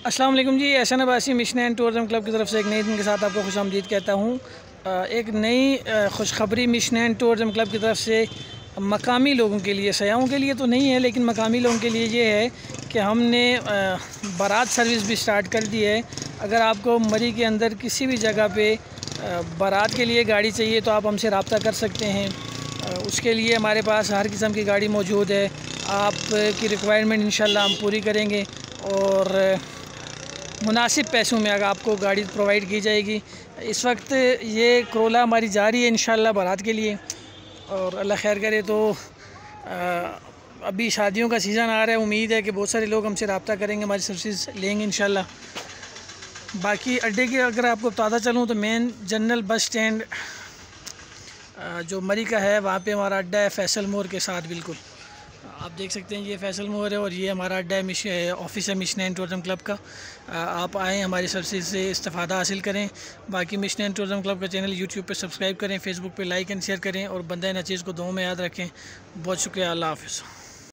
अस्सलाम वालेकुम जी। Ehsan Abbasi mission and tourism club की तरफ से एक नई दिन के साथ आपको खुशामदीद कहता हूँ। एक नई खुशखबरी मिशन एंड टूरिज़म क्लब की तरफ से मकामी लोगों के लिए, सयाहों के लिए तो नहीं है लेकिन मकामी लोगों के लिए ये है कि हमने बारात सर्विस भी स्टार्ट कर दी है। अगर आपको मरी के अंदर किसी भी जगह पे बारात के लिए गाड़ी चाहिए तो आप हमसे रब्ता कर सकते हैं। उसके लिए हमारे पास हर किस्म की गाड़ी मौजूद है। आपकी रिक्वायरमेंट इंशाल्लाह हम पूरी करेंगे और मुनासिब पैसों में अगर आपको गाड़ी प्रोवाइड की जाएगी। इस वक्त ये करोला हमारी जा रही है इंशाल्लाह बारात के लिए, और अल्लाह खैर करे तो अभी शादियों का सीज़न आ रहा है। उम्मीद है कि बहुत सारे लोग हमसे रब्ता करेंगे, हमारी सर्विस लेंगे इंशाल्लाह। बाकी अड्डे के अगर आपको बताता चलूँ तो मेन जनरल बस स्टैंड जो मरी का है वहाँ पे हमारा अड्डा है फैसल मोड़ के साथ। बिल्कुल आप देख सकते हैं ये फैसल मोड़ है और ये हमारा अड्डा है, ऑफिस है मिशन एंड टूरिज़म क्लब का। आप आएँ, हमारी सर्विस से इस्तेफ़ादा हासिल करें। बाकी मिशन एंड टूरिज़म क्लब का चैनल यूट्यूब पे सब्सक्राइब करें, फेसबुक पे लाइक एंड शेयर करें और बंदा नचीज़ को दुआ में याद रखें। बहुत शुक्रिया। अल्लाह हाफ़िज़।